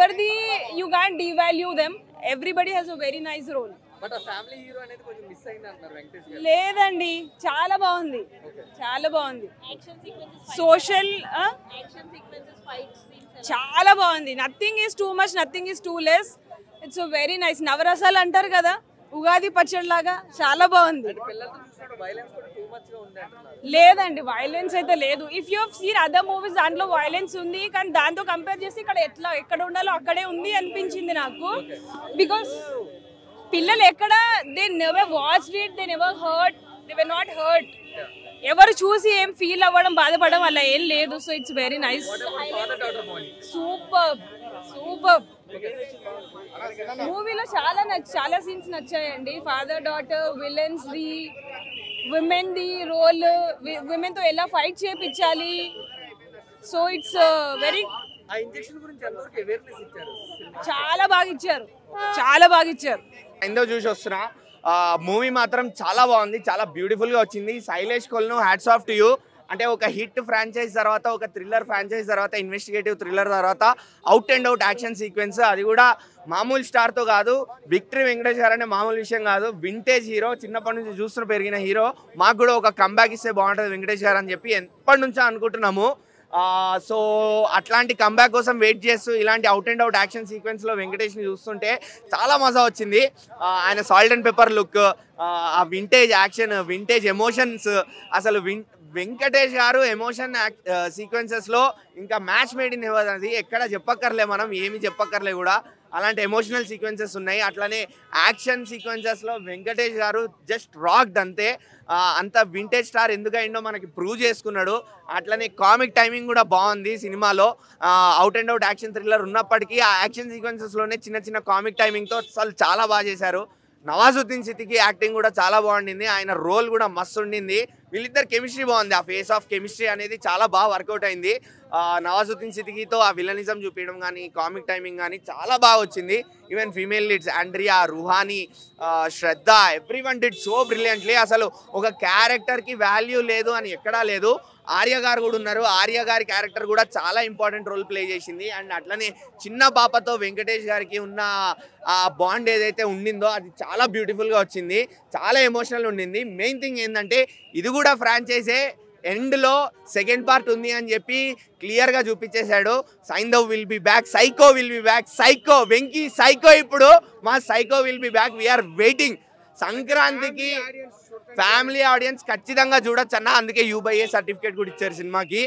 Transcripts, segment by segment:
everybody, you can't devalue them. Everybody has a very nice role. But ఆ family hero అనేది కొంచెం miss అయింది అంటున్నారు వెంకటేష్ గారు. లేదండి, చాలా బాగుంది, చాలా బాగుంది. సోషల్ చాలా బాగుంది. Nothing is too much, nothing is too less. It's very nice. నవరసాలు అంటారు కదా, ఉగాది పచ్చడి లాగా చాలా బాగుంది. పిల్లలతో చూసినప్పుడు వైలెన్స్ కూడా టూ మచ్ గా ఉంది అంటున్నారు. లేదండి, వైలెన్స్ అయితే లేదు. If you seen other movies దాంట్లో వైలెన్స్ ఉంది, కానీ దాంతో కంపేర్ చేసి ఇక్కడ ఎక్కడ ఉండాలో అక్కడే ఉంది అనిపించింది నాకు. బికాస్ పిల్లలు ఎక్కడ they never watched it, they never hurt, they were not hurt. ఎవరు చూసి ఏం ఫీల్ అవ్వడం, బాధపడడం అలా ఏం లేదు. So it's very nice. Super super. మూవీలో చాలా సీన్స్ నచ్చాయండి. Father daughter, villains the, women the role, women తో ఎలా ఫైట్ చేయించాలి. సో ఇట్స్ వెరీ, ఆ ఇంజెక్షన్ గురించి ఎంతవరకు అవేర్నెస్ ఇచ్చారు? చాలా బాగా ఇచ్చారు, చాలా బాగా ఇచ్చారు. ఎంతో చూసి వస్తున్నా. మూవీ మాత్రం చాలా బాగుంది, చాలా బ్యూటిఫుల్గా వచ్చింది. Shailesh Kolanu hats off to you. అంటే ఒక హిట్ ఫ్రాంచైజ్ తర్వాత, ఒక థ్రిల్లర్ ఫ్రాంచైజ్ తర్వాత, ఇన్వెస్టిగేటివ్ థ్రిల్లర్ తర్వాత out and out action sequence, అది కూడా మామూలు స్టార్తో కాదు. విక్టరీ వెంకటేష్ గారు అంటే మామూలు విషయం కాదు. వింటేజ్ హీరో, చిన్నప్పటి నుంచి చూస్తూ పెరిగిన హీరో. మాకు కూడా ఒక కంబ్యాక్ ఇస్తే బాగుంటుంది వెంకటేష్ గారు అని చెప్పి ఎప్పటి నుంచో అనుకుంటున్నాము. సో అట్లాంటి కంబ్యాక్ కోసం వెయిట్ చేస్తూ ఇలాంటి అవుట్ అండ్ అవుట్ యాక్షన్ సీక్వెన్స్లో వెంకటేష్ని చూస్తుంటే చాలా మజా వచ్చింది. ఆయన సాల్ట్ అండ్ పెప్పర్ లుక్, ఆ వింటేజ్ యాక్షన్, వింటేజ్ ఎమోషన్స్, అసలు వెంకటేష్ గారు ఎమోషన్ సీక్వెన్సెస్లో ఇంకా మ్యాచ్ మేడ్ ఇన్ హెవెన్. అది ఎక్కడ చెప్పక్కర్లే, మనం ఏమి చెప్పక్కర్లే కూడా. అలాంటి ఎమోషనల్ సీక్వెన్సెస్ ఉన్నాయి. అట్లనే యాక్షన్ సీక్వెన్సెస్లో వెంకటేష్ గారు జస్ట్ రాక్డ్ అంతే. అంత వింటేజ్ స్టార్ ఎందుకైందో మనకి ప్రూవ్ చేసుకున్నాడు. అట్లనే కామిక్ టైమింగ్ కూడా బాగుంది సినిమాలో. Out and out action thriller ఉన్నప్పటికీ ఆ యాక్షన్ సీక్వెన్సెస్లోనే చిన్న చిన్న కామిక్ టైమింగ్తో అసలు చాలా బాగా చేశారు. నవాజుద్దీన్ సిద్దికి యాక్టింగ్ కూడా చాలా బాగుండింది. ఆయన రోల్ కూడా మస్తు ఉండింది. వీళ్ళిద్దరు కెమిస్ట్రీ బాగుంది. ఆ ఫేస్ ఆఫ్ కెమిస్ట్రీ అనేది చాలా బాగా వర్కౌట్ అయింది. నవాజుద్దీన్ సిద్దికితో ఆ విలనిజం చూపించడం కానీ, కామిక్ టైమింగ్ కానీ చాలా బాగా వచ్చింది. Even female leads Andrea, Ruhani, Shraddha, everyone did so brilliantly. అసలు ఒక క్యారెక్టర్కి వాల్యూ లేదు అని ఎక్కడా లేదు. ఆర్య గారు కూడా ఉన్నారు. ఆర్య గారి క్యారెక్టర్ కూడా చాలా ఇంపార్టెంట్ రోల్ ప్లే చేసింది. అండ్ అట్లనే చిన్న పాపతో వెంకటేష్ గారికి ఉన్న ఆ బాండ్ ఏదైతే ఉండిందో అది చాలా బ్యూటిఫుల్గా వచ్చింది, చాలా ఎమోషనల్ ఉండింది. మెయిన్ థింగ్ ఏంటంటే ఇది కూడా ఫ్రాంచైజే. ఎండ్లో సెకండ్ పార్ట్ ఉంది అని చెప్పి క్లియర్గా చూపించేశాడు. Saindhav will be back, psycho will be back. Psycho Venky psycho, ఇప్పుడు మా psycho will be back. We are waiting. సంక్రాంతికి ఫ్యామిలీ ఆడియన్స్ ఖచ్చితంగా చూడొచ్చు అన్న. అందుకే UBA సర్టిఫికేట్ కూడా ఇచ్చారు సినిమాకి.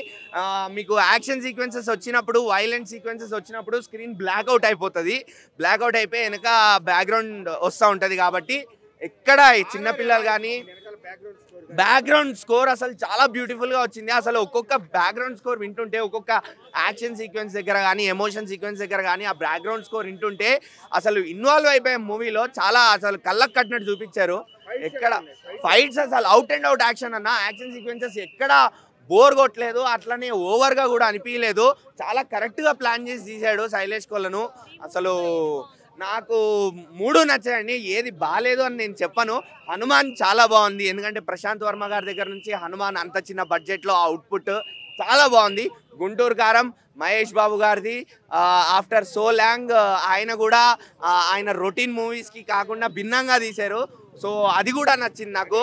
మీకు యాక్షన్ సీక్వెన్సెస్ వచ్చినప్పుడు, వైలెంట్ సీక్వెన్సెస్ వచ్చినప్పుడు స్క్రీన్ బ్లాక్అవుట్ అయిపోతుంది. బ్లాక్అవుట్ అయిపోయి వెనక బ్యాక్గ్రౌండ్ వస్తూ ఉంటుంది. కాబట్టి ఎక్కడ చిన్నపిల్లలు కానీ బ్యాక్గ్రౌండ్ స్కోర్ అసలు చాలా బ్యూటిఫుల్గా వచ్చింది. అసలు ఒక్కొక్క బ్యాక్గ్రౌండ్ స్కోర్ వింటుంటే, ఒక్కొక్క యాక్షన్ సీక్వెన్స్ దగ్గర కానీ, ఎమోషన్ సీక్వెన్స్ దగ్గర కానీ ఆ బ్యాక్గ్రౌండ్ స్కోర్ వింటుంటే అసలు ఇన్వాల్వ్ అయిపోయే మూవీలో చాలా అసలు కళ్ళకు కట్టినట్టు చూపించారు. ఎక్కడ ఫైట్స్ అసలు అవుట్ అండ్ అవుట్ యాక్షన్ అన్న. యాక్షన్ సీక్వెన్సెస్ ఎక్కడ బోర్ కొట్టలేదు, అట్లనే ఓవర్గా కూడా అనిపించలేదు. చాలా కరెక్ట్గా ప్లాన్ చేసి తీశాడు శైలేష్ కొల్లను. అసలు నాకు 3 నచ్చాయండి, ఏది బాగాలేదు అని నేను చెప్పను. హనుమాన్ చాలా బాగుంది, ఎందుకంటే ప్రశాంత్ వర్మ గారి దగ్గర నుంచి హనుమాన్ అంత చిన్న బడ్జెట్లో అవుట్పుట్ చాలా బాగుంది. గుంటూరు కారం మహేష్ బాబు గారిది ఆఫ్టర్ సో లాంగ్ ఆయన కూడా ఆయన రొటీన్ మూవీస్కి కాకుండా భిన్నంగా తీశారు. సో అది కూడా నచ్చింది నాకు.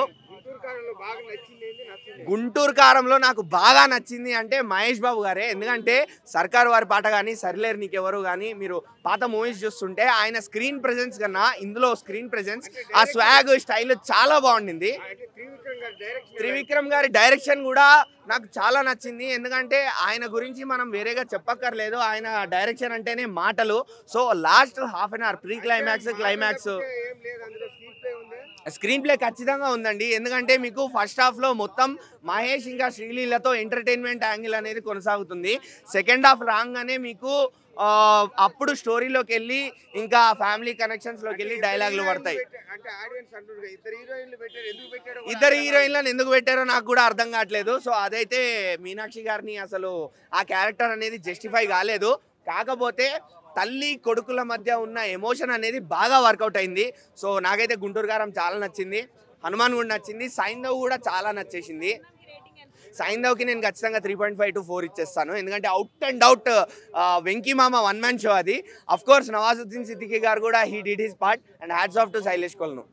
గుంటూరు కారంలో నాకు బాగా నచ్చింది అంటే మహేష్ బాబు గారే. ఎందుకంటే సర్కార్ వారి పాట కానీ, సరిలేరు నీకెవరు కానీ మీరు పాత మూవీస్ చూస్తుంటే ఆయన స్క్రీన్ ప్రెజెన్స్ కన్నా ఇందులో స్క్రీన్ ప్రెజెన్స్, ఆ స్వాగ్ స్టైల్ చాలా బాగుండింది. త్రివిక్రమ్ గారి డైరెక్షన్ కూడా నాకు చాలా నచ్చింది. ఎందుకంటే ఆయన గురించి మనం వేరేగా చెప్పక్కర్లేదు. ఆయన డైరెక్షన్ అంటేనే మాటలు. So last half an hour pre climax, climax screenplay ఖచ్చితంగా ఉందండి. ఎందుకంటే మీకు ఫస్ట్ హాఫ్లో మొత్తం మహేష్ ఇంకా శ్రీలీలతో ఎంటర్టైన్మెంట్ యాంగిల్ అనేది కొనసాగుతుంది. సెకండ్ హాఫ్ రాగానే మీకు అప్పుడు స్టోరీలోకి వెళ్ళి ఇంకా ఫ్యామిలీ కనెక్షన్స్లోకి వెళ్ళి డైలాగులు పడతాయి. ఇద్దరు హీరోయిన్లను ఎందుకు పెట్టారో నాకు కూడా అర్థం కావట్లేదు. సో అదైతే మీనాక్షి గారిని అసలు ఆ క్యారెక్టర్ అనేది జస్టిఫై కాలేదు. కాకపోతే తల్లి కొడుకుల మధ్య ఉన్న ఎమోషన్ అనేది బాగా వర్కౌట్ అయింది. సో నాకైతే గుంటూరు కారం చాలా నచ్చింది, హనుమాన్ కూడా నచ్చింది, సైంధవ్ కూడా చాలా నచ్చేసింది. సైంధవ్కి నేను ఖచ్చితంగా 3.5 to 4 ఇచ్చేస్తాను. ఎందుకంటే అవుట్ అండ్ అవుట్ వెంకీ మామ వన్ మ్యాన్ షో అది. అఫ్ కోర్స్ నవాజుద్దీన్ సిద్దికీ గారు కూడా he did his part and hats off to Shailesh కోల్ను.